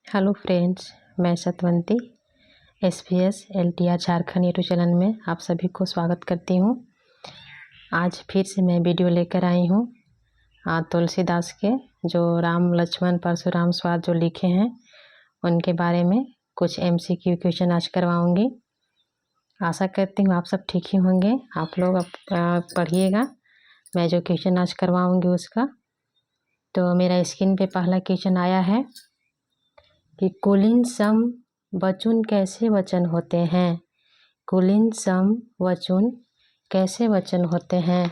Hello friends, मैं Satwanti SPS LTR Jharkhand YouTube channel में आप सभी को स्वागत करती हूँ। आज फिर से मैं वीडियो लेकर आई हूँ तुलसीदास के जो राम लक्ष्मण परशुराम स्वाद जो लिखे हैं उनके बारे में कुछ एमसीक्यू क्वेश्चन आज करवाऊँगी। आशा करती हूँ आप सब ठीक ही होंगे। आप लोग पढ़िएगा मैं जो क्वेश्चन आज करवाऊँगी उसका। तो मेरा स्क्रीन पे पहला क्वेश्चन आया है कि कुलीन सम वचन कैसे वचन होते हैं। कुलीन सम वचन कैसे वचन होते हैं।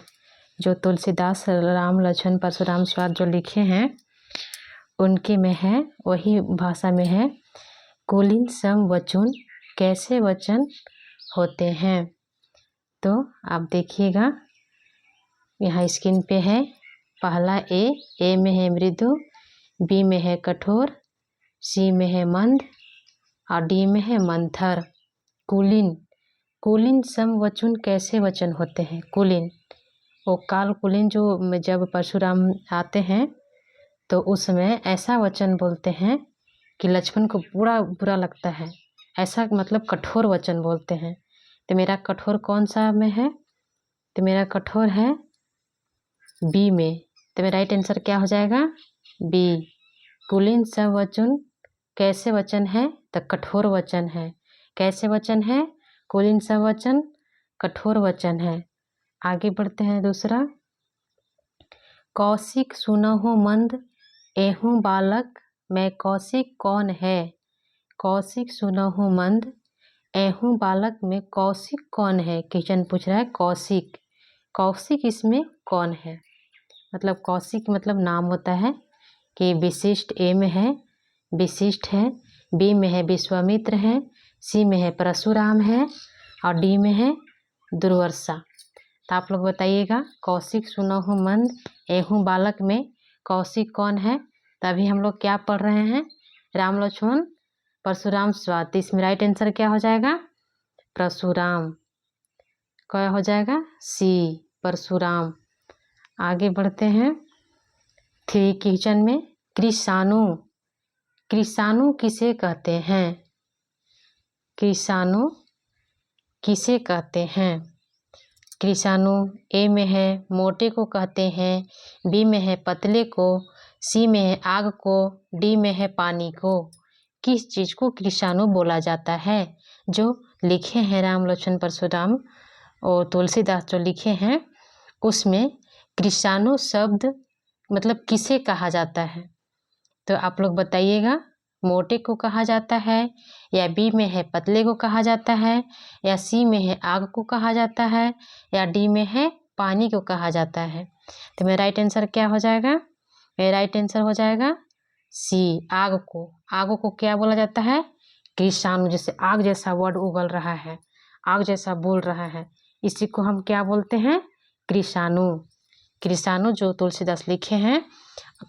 जो तुलसीदास राम लक्ष्मण परशुराम स्वाद जो लिखे हैं उनके में है, वही भाषा में है। कुलीन सम वचन कैसे वचन होते हैं। तो आप देखिएगा यहाँ स्क्रीन पे है। पहला ए में है मृदु, बी में है कठोर, सी में है मंद और डी में है मंथर। कुलीन सम वचन कैसे वचन होते हैं। कुलीन वो काल कुलीन जो जब परशुराम आते हैं तो उसमें ऐसा वचन बोलते हैं कि लक्ष्मण को पूरा बुरा लगता है। ऐसा मतलब कठोर वचन बोलते हैं। तो मेरा कठोर कौन सा में है। तो मेरा कठोर है बी में। तो मेरा राइट आंसर क्या हो जाएगा बी। कुलीन सम वचन कैसे वचन है तो कठोर वचन है। कैसे वचन है। कुलीन सम वचन कठोर वचन है। आगे बढ़ते हैं दूसरा। कौशिक सुनहु मंद एहूँ बालक मैं कौशिक कौन है। कौशिक सुनहु मंद एहूँ बालक में कौशिक कौन है। क्वेश्चन पूछ रहा है कौशिक। कौशिक इसमें कौन है। मतलब कौशिक मतलब नाम होता है कि विशिष्ट ए में है विशिष्ट है, बी में है विश्वामित्र है, सी में है परशुराम है और डी में है दुर्वासा। तो आप लोग बताइएगा कौशिक सुनहु मंद एहूँ बालक में कौशिक कौन है। तभी हम लोग क्या पढ़ रहे हैं राम लक्ष्मण परशुराम स्वाद। इसमें राइट आंसर क्या हो जाएगा परशुराम। क्या हो जाएगा सी परशुराम। आगे बढ़ते हैं थ्री क्वेश्चन में। कृषाणु कृषाणु किसे कहते हैं। कृषाणु किसे कहते हैं। कृषाणु ए में है मोटे को कहते हैं, बी में है पतले को, सी में है आग को, डी में है पानी को। किस चीज़ को कृषाणु बोला जाता है। जो लिखे हैं राम लक्ष्मण परशुराम और तुलसीदास जो लिखे हैं उसमें कृषाणु शब्द मतलब किसे कहा जाता है। तो आप लोग बताइएगा मोटे को कहा जाता है, या बी में है पतले को कहा जाता है, या सी में है आग को कहा जाता है, या डी में है पानी को कहा जाता है। तो मेरा राइट आंसर क्या हो जाएगा। मेरा राइट आंसर हो जाएगा सी आग को। आग को क्या बोला जाता है कृषाणु। जैसे आग जैसा वर्ड उगल रहा है, आग जैसा बोल रहा है, इसी को हम क्या बोलते हैं कृषाणु। कृषाणु जो तुलसीदास लिखे हैं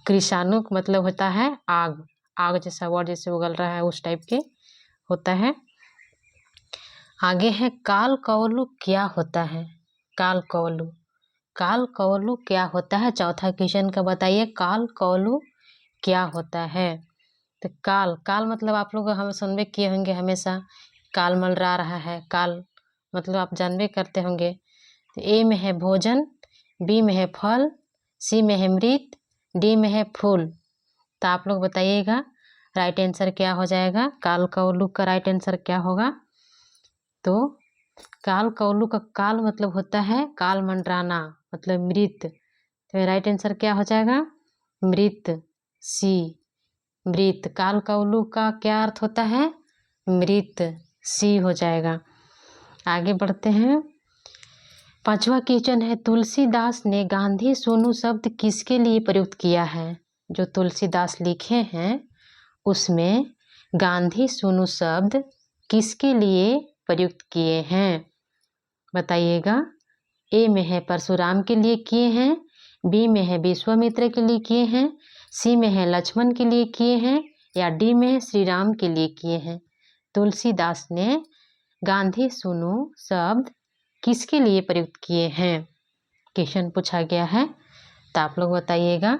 कृषाणु मतलब होता है आग। आग जैसा वर्ड जैसे उगल रहा है उस टाइप के होता है। आगे है काल कौलु क्या होता है। काल कौलु काल कौलु क्या होता है। चौथा क्वेश्चन का बताइए काल कौलु क्या होता है। तो काल काल मतलब आप लोग हम सुनबे किए होंगे हमेशा काल मंडरा रहा है। काल मतलब आप जानबे करते होंगे। तो ए में है भोजन, बी में है फल, सी में है मृत, डी में है फूल। तो आप लोग बताइएगा राइट आंसर क्या हो जाएगा। काल कौलु का राइट आंसर क्या होगा। तो काल कौलु का काल मतलब होता है काल मंडराना मतलब मृत। तो राइट आंसर क्या हो जाएगा मृत सी मृत। काल कौलु का क्या अर्थ होता है मृत सी हो जाएगा। आगे बढ़ते हैं। पांचवा क्वेश्चन है तुलसीदास ने गांधी सोनू शब्द किसके लिए प्रयुक्त किया है। जो तुलसीदास लिखे हैं उसमें गांधी सोनू शब्द किसके लिए प्रयुक्त किए हैं बताइएगा। ए में है परशुराम के लिए किए हैं, बी में है विश्वामित्र के लिए किए हैं, सी में है लक्ष्मण के लिए किए हैं, या डी में है श्री राम के लिए किए हैं। तुलसीदास ने गांधी सुनो शब्द किसके लिए प्रयुक्त किए हैं। क्वेश्चन पूछा गया है तो आप लोग बताइएगा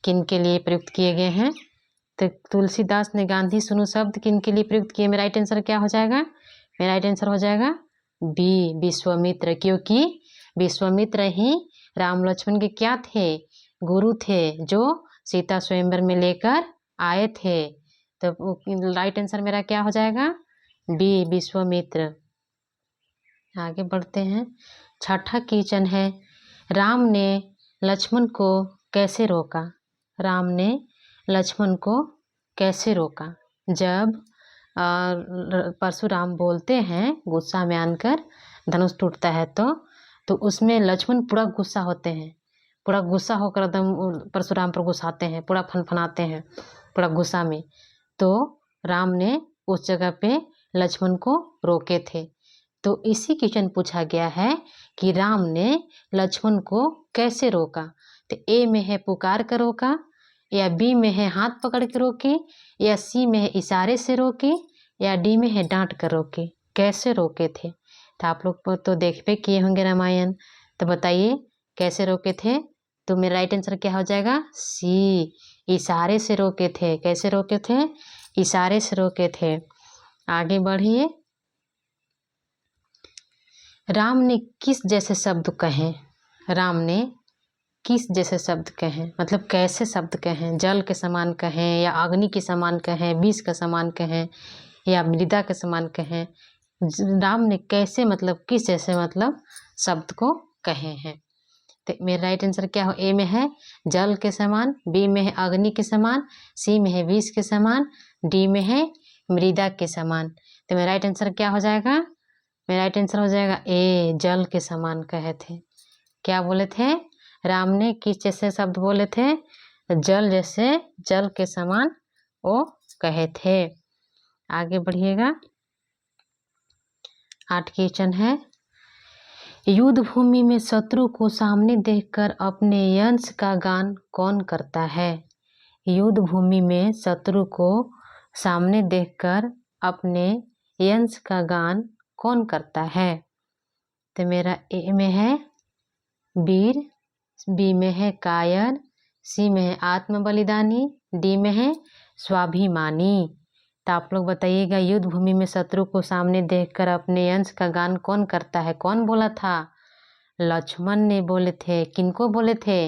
किन के लिए प्रयुक्त किए गए हैं। तो तुलसीदास ने गांधी सुनो शब्द किनके लिए प्रयुक्त किए? मेरा राइट आंसर क्या हो जाएगा? मेरा राइट आंसर हो जाएगा बी, विश्वामित्र, क्योंकि विश्वामित्र ही राम लक्ष्मण के क्या थे? गुरु थे, जो सीता स्वयंवर में लेकर आए थे। तो राइट आंसर मेरा क्या हो जाएगा? बी, विश्वामित्र। आगे बढ़ते हैं। छठा क्वेश्चन है, राम ने लक्ष्मण को कैसे रोका? राम ने लक्ष्मण को कैसे रोका? जब परशुराम बोलते हैं गुस्सा में आकर धनुष टूटता है तो उसमें लक्ष्मण पूरा गुस्सा होते हैं, पूरा गुस्सा होकर एकदम परशुराम पर गुस्साते हैं, पूरा फनफनाते हैं पूरा गुस्सा में। तो राम ने उस जगह पे लक्ष्मण को रोके थे। तो इसी क्वेश्चन पूछा गया है कि राम ने लक्ष्मण को कैसे रोका? तो ए में है पुकार कर रोका, या बी में है हाथ पकड़ के रोके, या सी में है इशारे से रोके, या डी में है डांट कर रोके। कैसे रोके थे? तो आप लोग तो देख पे किए होंगे रामायण, तो बताइए कैसे रोके थे? तो मेरा राइट आंसर क्या हो जाएगा? सी, इशारे से रोके थे। कैसे रोके थे? इशारे से रोके थे। आगे बढ़िए। राम ने किस जैसे शब्द कहे? राम ने किस जैसे शब्द कहें, मतलब कैसे शब्द कहें? जल के समान कहें, या अग्नि के समान कहें, विष के समान कहें, या मृदा के समान कहें? राम ने कैसे मतलब किस जैसे मतलब शब्द को कहे हैं? तो मेरा राइट आंसर क्या हो? ए में है जल के समान, बी में है अग्नि के समान, सी में है विष के समान, डी में है मृदा के समान। तो मेरा राइट आंसर क्या हो जाएगा? मेरा राइट आंसर हो जाएगा ए, जल के समान कहे थे। क्या बोले थे? राम ने किस जैसे शब्द बोले थे? जल जैसे, जल के समान वो कहे थे। आगे बढ़िएगा। 8 क्वेश्चन है, युद्ध भूमि में शत्रु को सामने देखकर अपने यश का गान कौन करता है? युद्ध भूमि में शत्रु को सामने देखकर अपने यश का गान कौन करता है? तो मेरा ए में है वीर, बी में है कायर, सी में है आत्म बलिदानी, डी में है स्वाभिमानी। तो आप लोग बताइएगा, युद्ध भूमि में शत्रु को सामने देखकर अपने यश का गान कौन करता है? कौन बोला था? लक्ष्मण ने बोले थे। किनको बोले थे?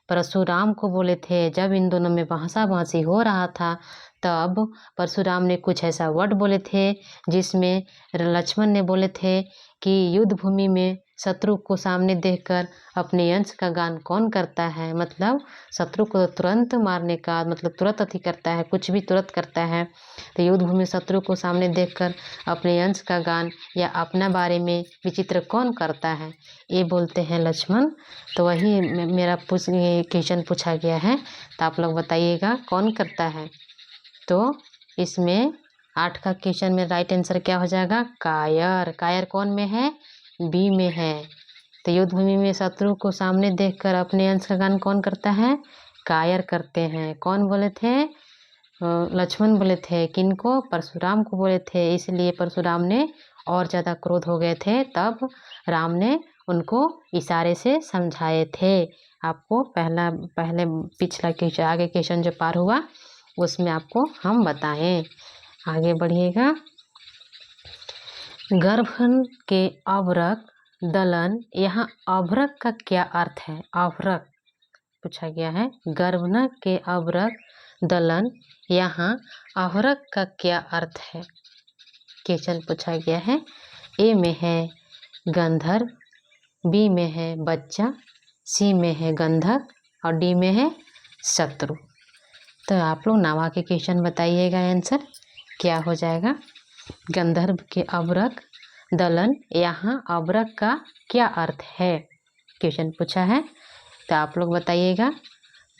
परशुराम को बोले थे। जब इन दोनों में बहसा-बहसी हो रहा था तब परशुराम ने कुछ ऐसा वर्ड बोले थे जिसमें लक्ष्मण ने बोले थे कि युद्ध भूमि में शत्रु को सामने देखकर अपने यश का गान कौन करता है? मतलब शत्रु को तुरंत मारने का मतलब तुरंत अति करता है, कुछ भी तुरंत करता है। तो युद्ध भूमि में शत्रु को सामने देखकर अपने यश का गान या अपना बारे में विचित्र कौन करता है? ये बोलते हैं लक्ष्मण। तो वही मेरा क्वेश्चन पूछा गया है, तो आप लोग बताइएगा कौन करता है? तो इसमें 8 का क्वेश्चन में राइट आंसर क्या हो जाएगा? कायर। कायर कौन में है? बी में है। तो युद्ध भूमि में शत्रु को सामने देखकर अपने यश का गान कौन करता है? कायर करते हैं। कौन बोले थे? लक्ष्मण बोले थे। किनको? परशुराम को बोले थे। इसलिए परशुराम ने और ज़्यादा क्रोध हो गए थे, तब राम ने उनको इशारे से समझाए थे। आपको पहले पिछला क्वेश्चन, आगे क्वेश्चन जो पार हुआ उसमें आपको हम बताएं। आगे बढ़िएगा। गर्भन के अभ्रक दलन, यहाँ अभ्रक का क्या अर्थ है? अभ्रक पूछा गया है। गर्भन के अभ्रक दलन, यहाँ अभ्रक का क्या अर्थ है? क्वेश्चन पूछा गया है। ए में है गंधर्व, बी में है बच्चा, सी में है गंधक और डी में है शत्रु। तो आप लोग नावा के क्वेश्चन बताइएगा आंसर क्या हो जाएगा। गंधर्व के अभ्रक दलन, यहाँ अभ्रक का क्या अर्थ है? क्वेश्चन पूछा है, तो आप लोग बताइएगा।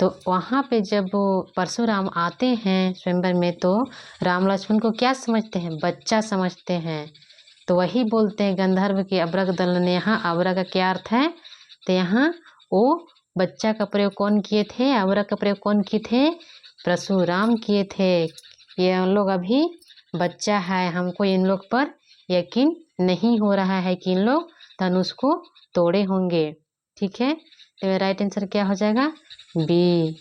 तो वहाँ पे जब परशुराम आते हैं स्वयंवर में, तो राम लक्ष्मण को क्या समझते हैं? बच्चा समझते हैं। तो वही बोलते हैं गंधर्व के अभ्रक दलन। यहाँ अभ्रक का क्या अर्थ है? तो यहाँ वो बच्चा का प्रयोग कौन किए थे? अभ्रक का प्रयोग कौन किए थे? परशुराम किए थे। ये हम लोग अभी बच्चा है, हमको इन लोग पर यकीन नहीं हो रहा है कि इन लोग धनुष को तोड़े होंगे। ठीक है, तो राइट आंसर क्या हो जाएगा? बी।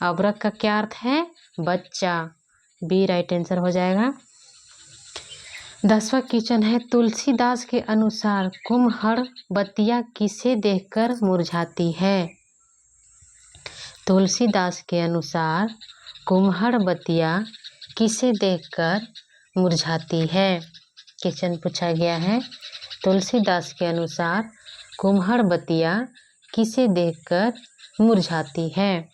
अभ्रक का क्या अर्थ है? बच्चा, बी राइट आंसर हो जाएगा। 10वां क्वेश्चन है, तुलसीदास के अनुसार कुम्हड़ बत्तियाँ किसे देखकर मुरझाती है। तुलसीदास के अनुसार कुम्हड़ बत्तियाँ किसे देखकर मुरझाती है। क्वेश्चन पूछा गया है, तुलसीदास के अनुसार कुम्हड़ बत्तियाँ किसे देखकर मुरझाती है।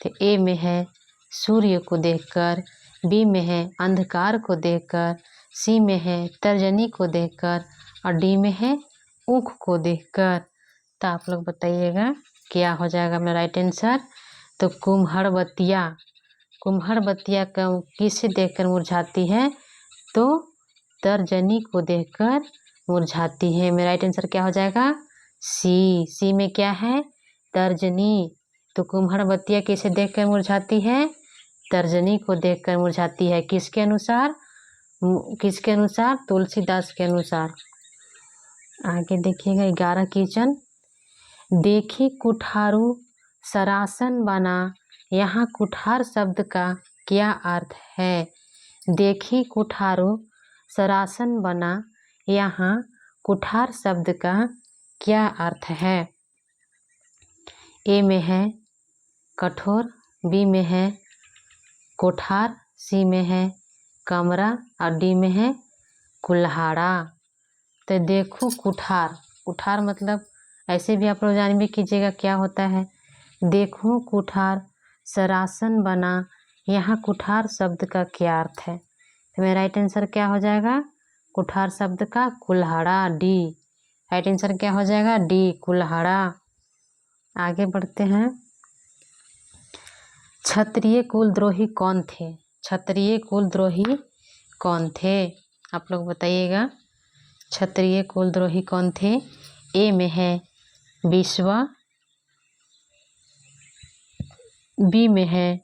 तो ए में है सूर्य को देखकर, बी में है अंधकार को देखकर, सी में है तर्जनी को देखकर और डी में है ऊख को देखकर। तो आप लोग बताइएगा क्या हो जाएगा मेरा राइट आंसर। तो कुम्हड़ बत्तियाँ किसे देखकर मुरझाती है, तो तर्जनी को देखकर मुरझाती है। मेरा राइट आंसर क्या हो जाएगा, सी में क्या है, तर्जनी। तो कुम्हड़ बत्तियाँ किसे देखकर मुरझाती है, तर्जनी को देखकर मुरझाती है। किसके अनुसार, तुलसीदास के अनुसार। आगे देखिएगा 11 क्वेश्चन, देखी कुठारू सरासन बना, यहाँ कुठार शब्द का क्या अर्थ है। देखी कुठारू सरासन बना, यहाँ कुठार शब्द का क्या अर्थ है। ए में है कठोर, बी में है कोठार, सी में है कमरा और डी में है कुल्हाड़ा। तो देखो कुठार मतलब ऐसे भी आप लोग जान भी कीजिएगा क्या होता है। देखो कुठार सरासन बना, यहाँ कुठार शब्द का क्या अर्थ है। तो मेरा राइट आंसर क्या हो जाएगा, कुठार शब्द का कुल्हाड़ा, डी। राइट आंसर क्या हो जाएगा, डी कुल्हाड़ा। आगे बढ़ते हैं, क्षत्रिय कुलद्रोही कौन थे। क्षत्रिय कुलद्रोही कौन थे, आप लोग बताइएगा क्षत्रिय कुलद्रोही कौन थे। ए में है विश्वा, बी में है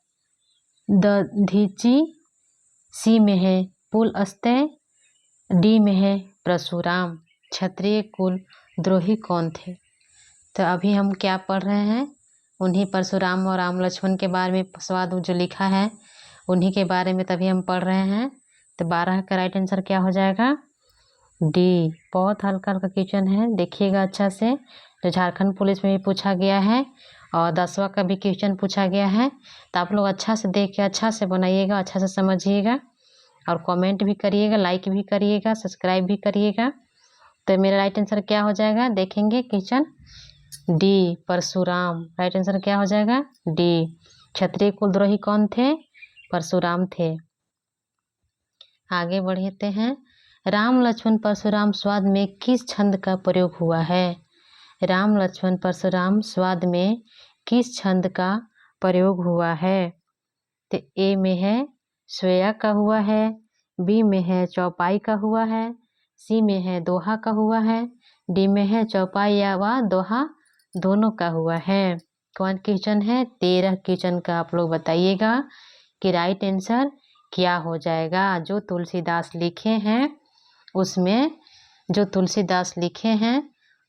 दधीची, सी में है पुलस्त्य, डी में है परशुराम। क्षत्रिय कुलद्रोही कौन थे। तो अभी हम क्या पढ़ रहे हैं, उन्हीं परशुराम और राम लक्ष्मण के बारे में स्वाद जो लिखा है उन्हीं के बारे में तभी हम पढ़ रहे हैं। तो 12 का राइट आंसर क्या हो जाएगा, डी। बहुत हल्का हल्का क्वेश्चन है, देखिएगा अच्छा से। जो झारखंड पुलिस में भी पूछा गया है और 10वां का भी क्वेश्चन पूछा गया है। तो आप लोग अच्छा से देख के अच्छा से बनाइएगा, अच्छा से समझिएगा और कमेंट भी करिएगा, लाइक भी करिएगा, सब्सक्राइब भी करिएगा। तो मेरा राइट आंसर क्या हो जाएगा, देखेंगे question, D Parshuram. Right answer क्या हो जाएगा, डी। क्षत्रिय कुलद्रोही कौन थे, परशुराम थे। आगे बढ़ते हैं, राम लक्ष्मण परशुराम स्वाद में किस छंद का प्रयोग हुआ है। राम लक्ष्मण परशुराम स्वाद में किस छंद का प्रयोग हुआ है। तो ए में है स्वेया का हुआ है, बी में है चौपाई का हुआ है, सी में है दोहा का हुआ है, डी में है चौपाई या व दोहा दोनों का हुआ है। कौन क्वेश्चन है, 13 क्वेश्चन का आप लोग बताइएगा कि राइट आंसर क्या हो जाएगा। जो तुलसीदास लिखे हैं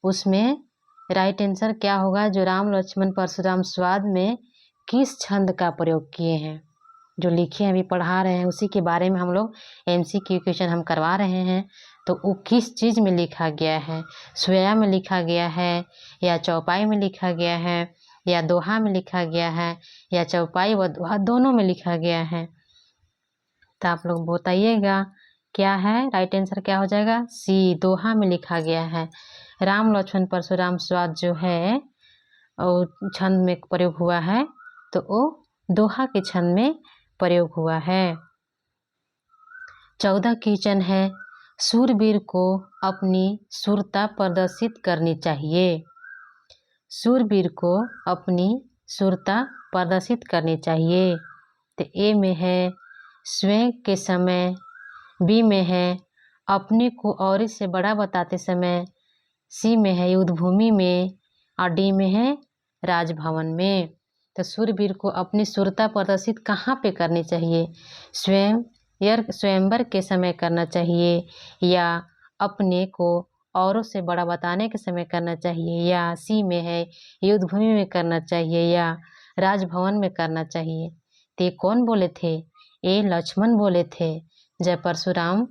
उसमें राइट आंसर क्या होगा, जो राम लक्ष्मण परशुराम स्वाद में किस छंद का प्रयोग किए हैं, जो लिखे हैं अभी पढ़ा रहे हैं उसी के बारे में हम लोग MCQ क्वेश्चन हम करवा रहे हैं। तो वो किस चीज़ में लिखा गया है, स्वेया में लिखा गया है या चौपाई में लिखा गया है या दोहा में लिखा गया है या चौपाई व दोहा दोनों में लिखा गया है। तो आप लोग बताइएगा क्या है, राइट आंसर क्या हो जाएगा, सी दोहा में लिखा गया है। राम लक्ष्मण परशुराम स्वाद जो है और छंद में प्रयोग हुआ है तो वो दोहा के छंद में प्रयोग हुआ है। 14 क्वेश्चन है, शूरवीर को अपनी शूरता प्रदर्शित करनी चाहिए। शूरवीर को अपनी शूरता प्रदर्शित करनी चाहिए। तो ए में है स्वयं के समय, बी में है अपने को और से बड़ा बताते समय, सी में है युद्धभूमि में और डी में है राजभवन में। तो शूरवीर को अपनी शूरता प्रदर्शित कहाँ पे करनी चाहिए, स्वयंवर के समय करना चाहिए या अपने को औरों से बड़ा बताने के समय करना चाहिए, या सी में है युद्धभूमि में करना चाहिए या राजभवन में करना चाहिए। ते कौन बोले थे? ए लक्ष्मण बोले थे। जब परशुराम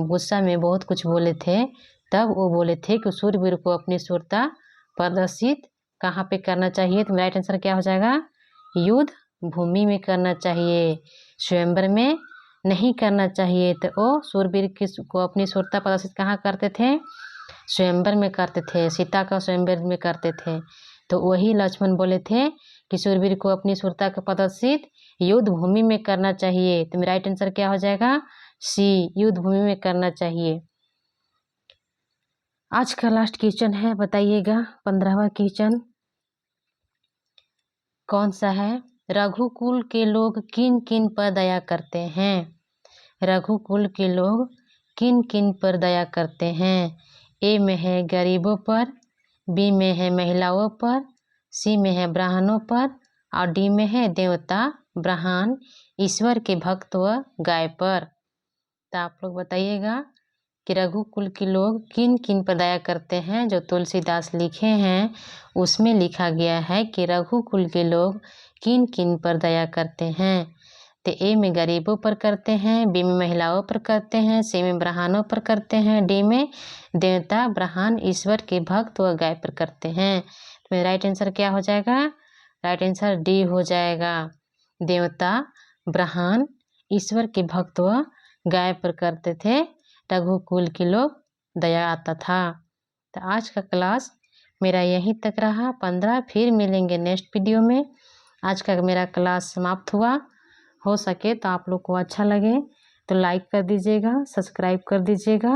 गुस्सा में बहुत कुछ बोले थे, तब वो बोले थे कि सूरवीर को अपनी शूरता प्रदर्शित कहाँ पे करना चाहिए? तो राइट आंसर क्या हो जाएगा? युद्ध भूमि में करना चाहिए, स्वयंवर में नहीं करना चाहिए। तो वो सूरवीर को अपनी शूरता प्रदर्शित कहाँ करते थे? स्वयंवर में करते थे, सीता का स्वयंवर में करते थे। तो वही लक्ष्मण बोले थे कि सूरवीर को अपनी शूरता का प्रदर्शित युद्ध भूमि में करना चाहिए। तो मेरा राइट आंसर क्या हो जाएगा? सी, युद्ध भूमि में करना चाहिए। आज का लास्ट क्वेश्चन है, बताइएगा 15वां क्वेश्चन कौन सा है? रघुकुल के लोग किन किन पर दया करते हैं? रघुकुल के लोग किन किन पर दया करते हैं? ए में है गरीबों पर, बी में है महिलाओं पर, सी में है ब्राह्मणों पर और डी में है देवता, ब्राह्मण, ईश्वर के भक्त व गाय पर। तो आप लोग बताइएगा कि रघुकुल के लोग किन किन पर दया करते हैं। जो तुलसीदास लिखे हैं उसमें लिखा गया है कि रघुकुल के लोग किन किन पर दया करते हैं। तो ए में गरीबों पर करते हैं, बी में महिलाओं पर करते हैं, सी में ब्राह्मणों पर करते हैं, डी में देवता, ब्राह्मण, ईश्वर के भक्त व गाय पर करते हैं। तो राइट आंसर क्या हो जाएगा? राइट आंसर डी हो जाएगा। देवता, ब्राह्मण, ईश्वर के भक्त व गाय पर करते थे रघुकुल के लोग दया आता था। तो आज का क्लास मेरा यहीं तक रहा। 15 फिर मिलेंगे नेक्स्ट वीडियो में। आज का मेरा क्लास समाप्त हुआ। हो सके तो आप लोग को अच्छा लगे तो लाइक कर दीजिएगा, सब्सक्राइब कर दीजिएगा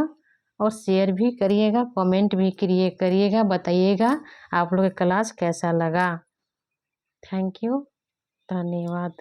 और शेयर भी करिएगा, कमेंट भी करिएगा, बताइएगा आप लोग का क्लास कैसा लगा। थैंक यू, धन्यवाद।